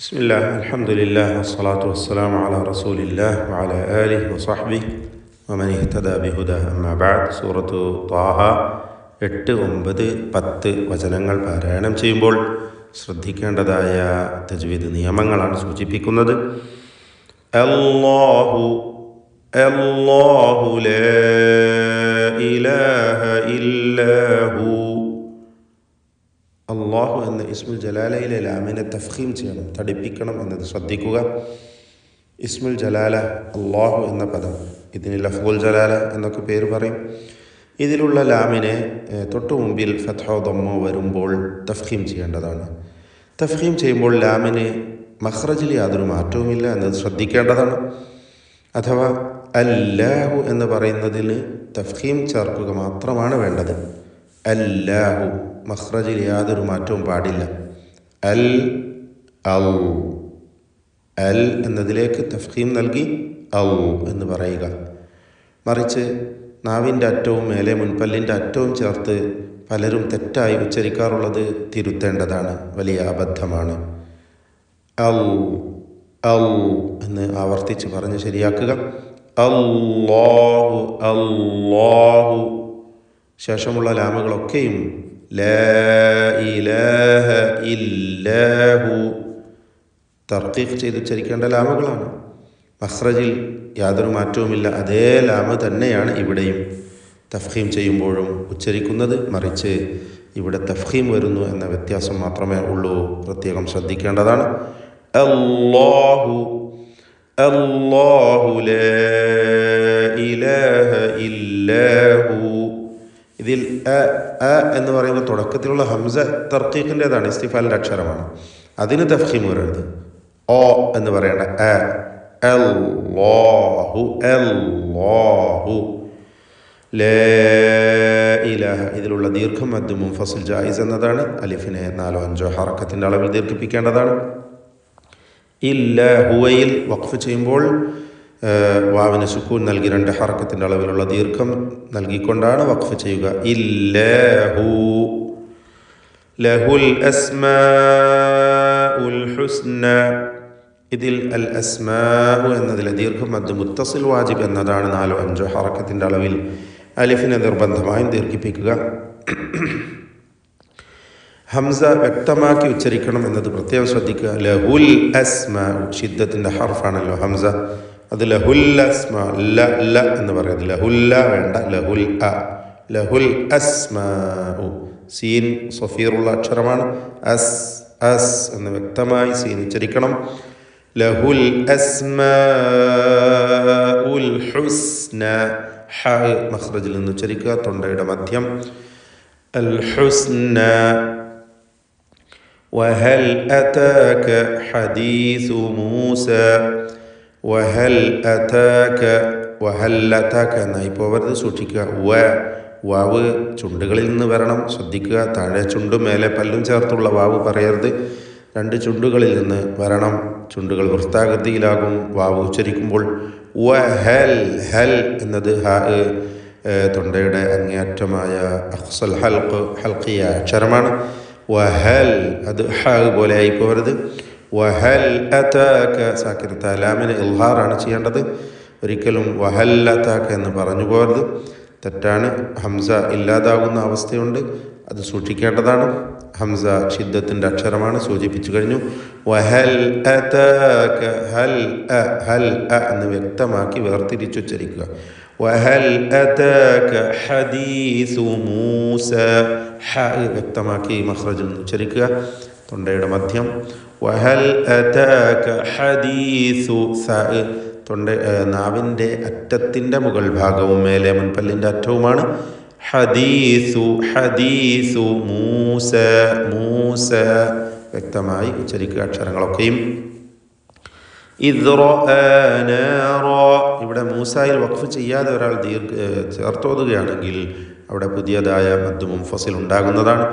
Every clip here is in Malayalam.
ബിസ്മില്ലാ അൽഹംദുലില്ലാ വസ്സലാത്തു വസ്സലാമു അലാ റസൂലില്ലാ വഅലാ ആലിഹി വസഹ്ബിഹി വമൻ ഇഹ്തദാ ബിഹുദാ അമ്മാ ബഅദ്. സൂറത്തു ത്വാഹ 8, 9, 10 വചനങ്ങൾ പാരായണം ചെയ്യുമ്പോൾ ശ്രദ്ധിക്കേണ്ടതായ തജ്വീദ് നിയമങ്ങളാണ് സൂചിപ്പിക്കുന്നത്. അല്ലാഹു അല്ലാഹു ലാ ഇലാഹ ഇല്ലാഹു. അള്ളാഹു എന്ന ഇസ്മുൽ ജലാലയിലെ ലാമിനെ തഫ്ഖീം ചെയ്യണം, തടിപ്പിക്കണം എന്നത് ശ്രദ്ധിക്കുക. ഇസ്മുൽ ജലാല അള്ളാഹു എന്ന പദം, ഇതിന് ലഫ്ദുൽ ജലാല എന്നൊക്കെ പേര് പറയും. ഇതിലുള്ള ലാമിനെ തൊട്ടു മുമ്പിൽ ഫത്ഹോ ദമ്മോ വരുമ്പോൾ തഫ്ഖീം ചെയ്യേണ്ടതാണ്. തഫ്ഖീം ചെയ്യുമ്പോൾ ലാമിന് മഖ്റജിൽ യാതൊരു മാറ്റവുമില്ല എന്നത് ശ്രദ്ധിക്കേണ്ടതാണ്. അഥവാ അല്ലാഹു എന്ന് പറയുന്നതിന് തഫ്ഖീം ചേർക്കുക മാത്രമാണ് വേണ്ടത്. അല്ലാഹു മഖ്റജിൽ യാതൊരു മാറ്റവും പാടില്ല. അൽ ഔ അൽ എന്നതിലേക്ക് തഫ്ഖീം നൽകി ഔ എന്ന് പറയുക. മറിച്ച് നാവിൻ്റെ അറ്റവും മേലെ മുൻപല്ലിൻ്റെ അറ്റവും ചേർത്ത് പലരും തെറ്റായി ഉച്ചരിക്കാറുള്ളത് തിരുത്തേണ്ടതാണ്, വലിയ അബദ്ധമാണ്. ഔ ഔ എന്ന് ആവർത്തിച്ച് പറഞ്ഞ് ശരിയാക്കുക. അല്ലാഹു അല്ലാഹു. ശേഷമുള്ള ലാമുകളൊക്കെയും ലാ ഇലാഹ ഇല്ലാഹു തർക്കീഖ് ചെയ്ത് ഉച്ചരിക്കേണ്ട ലാമുകളാണ്. മഖ്റജിൽ യാതൊരു മാറ്റവുമില്ല. അതേ ലാമ് തന്നെയാണ് ഇവിടെയും തഫ്ഖീം ചെയ്യുമ്പോഴും ഉച്ചരിക്കുന്നത്. മറിച്ച് ഇവിടെ തഫ്ഖീം വരുന്നു എന്ന വ്യത്യാസം മാത്രമേ ഉള്ളൂ. പ്രത്യേകം ശ്രദ്ധിക്കേണ്ടതാണ്. അല്ലാഹു അല്ലാഹു ലാ ഇലാഹ ഇല്ലാഹു. ഇതിൽ അ എന്ന് പറയുമ്പോൾ തുടക്കത്തിലുള്ള ഹംസ തർക്കീഖിൻ്റെതാണ്, ഇസ്തിഫാലിൻ്റെ അക്ഷരമാണ്. അതിന് തഫ്ഖീം വരരുത്. ഓ എന്ന് പറയേണ്ട അല്ലാഹു അല്ലാഹു ലാ ഇലാഹ. ഇതിലുള്ള ദീർഘം മദ് മുൻഫസിൽ ജായിസ് എന്നതാണ്. അലിഫിനെ 4-5 ഹറക്കത്തിൻ്റെ അളവിൽ ദീർഘിപ്പിക്കേണ്ടതാണ്. ഇല്ലാഹുവയിൽ വഖഫ് ചെയ്യുമ്പോൾ വാവിന് സുക്കൂൻ നൽകി 2 ഹറക്കത്തിൻ്റെ അളവിലുള്ള ദീർഘം നൽകിക്കൊണ്ടാണ് വഖഫ് ചെയ്യുക. ഇല്ലാഹു ലഹുൽ അസ്മാഉൽ ഹുസ്ന. ഇതിൽ അൽ അസ്മാഉ എന്നതിലെ ദീർഘം മദ് മുത്തസിൽ വാജിബ് എന്നതാണ്. 4-5 ഹറക്കത്തിൻ്റെ അളവിൽ അലിഫിനെ നിർബന്ധമായും ദീർഘിപ്പിക്കുക. ഹംസ വ്യക്തമാക്കി ഉച്ചരിക്കണം എന്നത് പ്രത്യേകം ശ്രദ്ധിക്കുക. ലഹുൽ അസ്മാഉ ഷിദ്ദത്തിൻ്റെ ഹർഫാണല്ലോ ഹംസ. അത് ലഹുൽ അസ്മാ ല ല എന്ന് പറയുന്നത്. ലഹുല്ല വേണ്ട, ലഹുൽ അ. ലഹുൽ അസ്മാഉ. സീൻ സഫീറുള്ള അക്ഷരമാണ്. അസ് അസ് എന്ന് വ്യക്തമായി സീൻ ഉച്ചരിക്കണം. ലഹുൽ അസ്മാഉൽ ഹുസ്ന. ഹ മഖ്റജിൽ നിന്ന് ഉച്ചരിക്കുക, തൊണ്ടയുടെ മധ്യം. അൽ ഹുസ്ന. വഹൽ അതാക ഹദീസു മൂസ. വഹൽ അതാക വഹൽ അതാക എന്നായി പോവരുത്, സൂക്ഷിക്കുക. വാവ് ചുണ്ടുകളിൽ നിന്ന് വരണം, ശ്രദ്ധിക്കുക. താഴെ ചുണ്ടും മേലെ പല്ലും ചേർത്തുള്ള വാവ് പറയരുത്. 2 ചുണ്ടുകളിൽ നിന്ന് വരണം. ചുണ്ടുകൾ വൃത്താകൃതിയിലാകും വാവ് ഉച്ചരിക്കുമ്പോൾ. വഹൽ ഹൽ എന്നത് ഹ തൊണ്ടയുടെ അങ്ങേയറ്റമായ അഖ്സൽ ഹൽഖിയ അക്ഷരമാണ്. വഹൽ അത് ഹ പോലെ ആയി പോകരുത്. വഹൽ അതാക സാക്കിനത്ത ലാമിന് ഇൽഹാറാണ് ചെയ്യേണ്ടത്. ഒരിക്കലും വഹൽ അതാക എന്ന് പറഞ്ഞു പോകരുത്, തെറ്റാണ്. ഹംസ ഇല്ലാതാകുന്ന അവസ്ഥയുണ്ട്, അത് സൂക്ഷിക്കേണ്ടതാണ്. ഹംസ ഷിദ്ദത്തിൻ്റെ അക്ഷരമാണ്, സൂചിപ്പിച്ചു കഴിഞ്ഞു. വഹൽ അതാക ഹൽ അ ഹൽ അ എന്ന് വ്യക്തമാക്കി വേർതിരിച്ചുച്ചരിക്കുക. വഹൽ അതാക ഹദീസു മൂസ. ഹ വ്യക്തമാക്കി മഖ്റജിൽ നിന്ന് ഉച്ചരിക്കുക, തൊണ്ടയുടെ മധ്യം. വഹൽ അതാക ഹദീസു സ നാവിൻ്റെ അറ്റത്തിൻ്റെ മുകൾ ഭാഗവും മേലെ മുൻപല്ലിൻ്റെ അറ്റവുമാണ്. ഹദീസു ഹദീസു മൂസ മൂസ വ്യക്തമായി ഉച്ചരിക്കുക അക്ഷരങ്ങളൊക്കെയും. ഇവിടെ മൂസായിൽ വഖഫ് ചെയ്യാതെ ഒരാൾ ചേർത്തോതുകയാണെങ്കിൽ അവിടെ പുതിയതായ മദ് മുൻഫസിൽ ഉണ്ടാകുന്നതാണ്.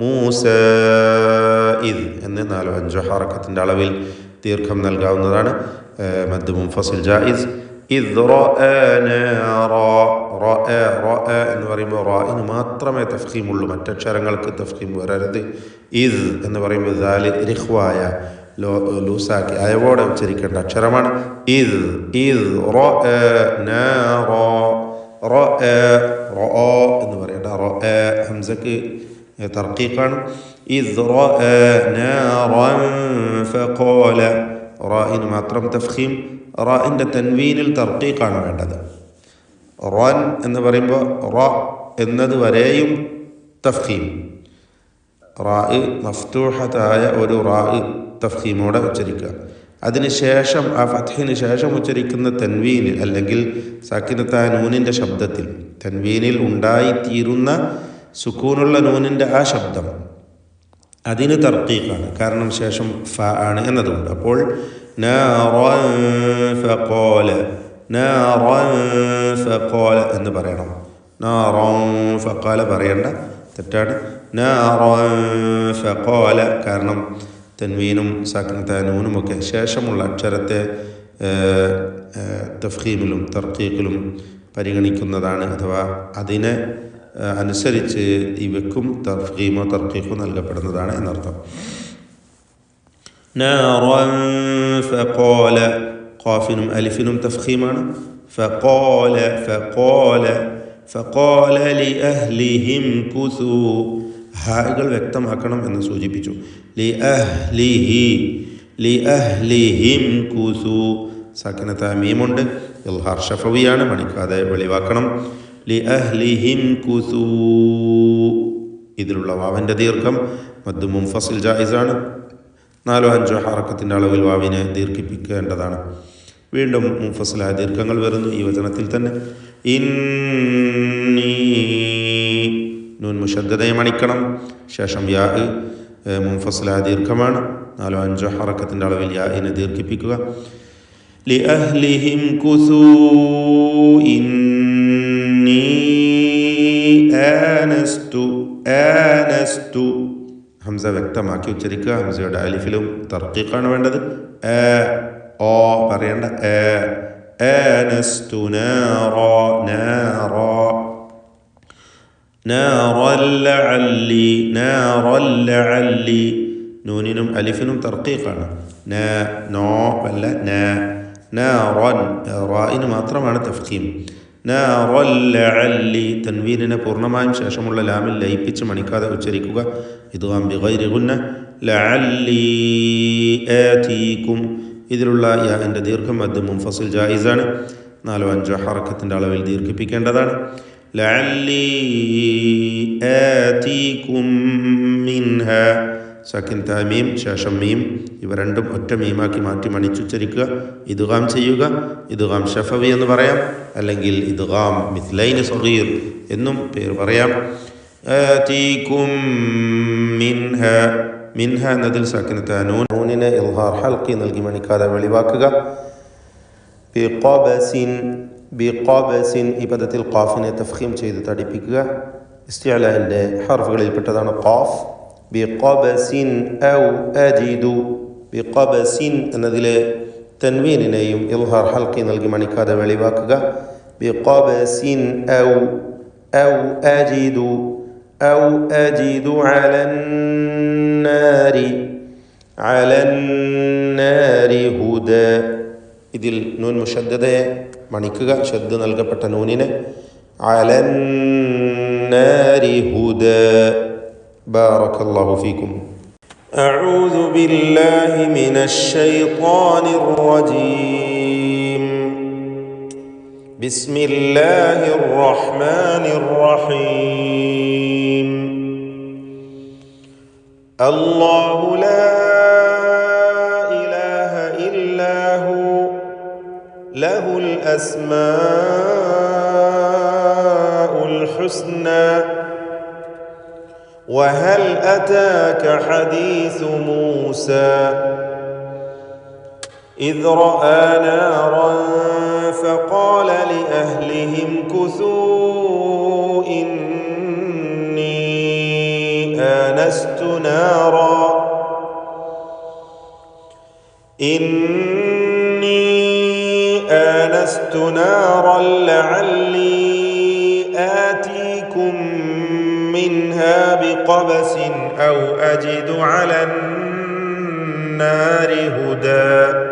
മൂസ ഇദ് എന്ന് 4-5 ഹറക്കത്തിൻ്റെ അളവിൽ ദീർഘം നൽകാവുന്നതാണ്. മദ് മുൻഫസിൽ ജായിസ്. ഇദ് എന്ന് പറയുമ്പോൾ റായിന് മാത്രമേ തഫ്ഖീമുള്ളൂ, മറ്റക്ഷരങ്ങൾക്ക് തഫ്ഖീം വരരുത്. ഇദ് എന്ന് പറയുമ്പോൾ ദാല് റിഖ്വായ ലൂസാക്കി അയവോടെ ഉച്ചരിക്കേണ്ട അക്ഷരമാണ്. ഇദ് ഇദ് എന്ന് പറയേണ്ട. ഹംസക്ക് തർക്കീഖാണ്. ഇദ് ഫഖാല റാഇന് മാത്രം തഫ്ഖീം. റാഇൻ്റെ തൻവീനിൽ തർക്കീഖാണ് വേണ്ടത്. റൻ എന്ന് പറയുമ്പോൾ റ എന്നത് വരെയും തഫ്ഖീം. റാ മഫ്തൂഹത്തായ ഒരു റാ തഫ്ഖീമോടെ ഉച്ചരിക്കുക. അതിനുശേഷം ആ ഫത്ഹിന് ശേഷം ഉച്ചരിക്കുന്ന തൻവീനിൽ അല്ലെങ്കിൽ സാക്കിനത്തായ നൂനിൻ്റെ ശബ്ദത്തിൽ തൻവീനിൽ ഉണ്ടായിത്തീരുന്ന സുക്കൂനുള്ള നൂനിൻ്റെ ആ ശബ്ദം അതിന് തർക്കീഖാണ്. കാരണം ശേഷം ഫ ആണ് എന്നതുകൊണ്ട്. അപ്പോൾ ഫഖാല എന്ന് പറയണം. ഫഖാല പറയേണ്ട, തെറ്റാണ്. ഫഖാല കാരണം തൻവീനും സാക്കിനത്തായ നൂനുമൊക്കെ ശേഷമുള്ള അക്ഷരത്തെ തഫ്ഖീമിലും തർക്കീഖിലും പരിഗണിക്കുന്നതാണ്. അഥവാ അതിനെ അനുസരിച്ച് ഇവയ്ക്കും തഫ്ഖീമോ തർക്കീഖോ നൽകപ്പെടുന്നതാണ് എന്നർത്ഥം. ഫഖാല ഖാഫിനും അലിഫിനും തഫ്ഖീമാണ്. ഫഖാല ഫഖാല ഫഖാല ലിഅഹ്ലിഹിം കുസൂ. ഹാകൾ വ്യക്തമാക്കണം എന്ന് സൂചിപ്പിച്ചു. ലിഅഹ്ലിഹിം കുസൂ. സാക്കിനത്തായ മീമുണ്ട്, ഇൽഹാർ ഷഫവിയാണ്, മണിക്കാതെ വെളിവാക്കണം. ലിഅഹ്ലിഹിം കുസൂ. ഇതിലുള്ള വാവിൻ്റെ ദീർഘം മദ്ദ് മുൻഫസിൽ ജായിസാണ്. 4-5 ഹറക്കത്തിൻ്റെ അളവിൽ വാവിനെ ദീർഘിപ്പിക്കേണ്ടതാണ്. വീണ്ടും മുൻഫസിലായ ദീർഘങ്ങൾ വരുന്നു ഈ വചനത്തിൽ തന്നെ. ഇന്നി നൂൻ മുശദ്ദദയെ മണിക്കണം. ശേഷം യാ മുൻഫസിലായ ദീർഘമാണ്. 4-5 ഹറക്കത്തിൻ്റെ അളവിൽ യാഇനെ ദീർഘിപ്പിക്കുക. ലിഅഹ്ലിഹിം കുസൂ ഇന്നി ആനസ്തു. ഹംസ വ്യക്തമാക്കി ഉച്ചരിക്കുക. ഹംസയുടെ അലിഫിലും തർക്കീഖാണ് വേണ്ടത്. ഓ പറയേണ്ട. ആനസ്തു നാറൻ ലഅല്ലി. നൂനിനും അലിഫിനും തർക്കീഖാണ്. നോ അല്ല നാറൻ. റാഇന് മാത്രമാണ് തഫ്ഖീം. നാറൻ ലഅല്ലി. തൻവീനിനെ പൂർണ്ണമായും ശേഷമുള്ള ലാമിൽ ലയിപ്പിച്ച് മണിക്കാതെ ഉച്ചരിക്കുക. ഇദ്ഗാം ബിഗൈരി ഗുന്ന. ലഅല്ലി ആതീകും. ഇതിലുള്ള യാഇൻ്റെ ദീർഘം മദ്ദ് മുൻഫസിൽ ജായിസാണ്. 4-5 ഹറക്കത്തിൻ്റെ അളവിൽ ദീർഘിപ്പിക്കേണ്ടതാണ്. ലഅല്ലി ആതീകും മിൻഹ. സാക്കിൻ താമീം ശേഷം മീം ഇവ രണ്ടും ഒറ്റ മീമാക്കി മാറ്റി മണിച്ചുച്ചരിക്കുക. ഇദ്ഗാം ചെയ്യുക. ഇദ്ഗാം ഷഫവി എന്ന് പറയാം, അല്ലെങ്കിൽ ഇദ്ഗാം മിത്ലൈന് സഗീർ എന്നും പേര് പറയാം. ആതീകും മിൻഹ. മിൻഹ എന്നതിൽ സാക്കിനത്തായ നൂനിനെ ഇൽഹാർ ഹൽഖി നൽകി മണിക്കാതെ വെളിവാക്കുക. ബിഖബസിൻ ഈ പദത്തിൽ ഖാഫിനെ തഫ്ഖീം ചെയ്ത് തടിപ്പിക്കുക. ഇസ്തിഅലാന്റെ ഹർഫുകളിൽപ്പെട്ടതാണ് ഖാഫ്. ബിഖബസിൻ ഔ അജിദു. ബിഖബസിൻ എന്നതിലെ തൻവീനിനെയും ഇൽഹാർ ഹൽഖി നൽകി മണിക്കാതെ വെളിവാക്കുക. ബിഖബസിൻ ഔ അജിദു അലന്നാരി ഹുദ. ഇതിൽ നൂൻ മുശദ്ദദയെ മണിക്കുക. ശദ്ദ് നൽകപ്പെട്ട നൂനിനെ. അലന്നാരി ഹുദ. ബാറക്കല്ലാഹു ഫീക്കും. അഊദു ബില്ലാഹി മിനശ് ശൈത്വാനിർ റജീം. ബിസ്മില്ലാഹിർ റഹ്മാനിർ റഹീം. അല്ലാഹു ലാ ഇലാഹ ഇല്ലാ ഹു ലഹുൽ അസ്മാഉൽ ഹുസ്നാ. وهل أتاك حديث موسى إذ رأى نارا فقال لأهلهم كثوا إني آنست نارا لعلي آتيكم منها بقبس أو أجد على النار هدى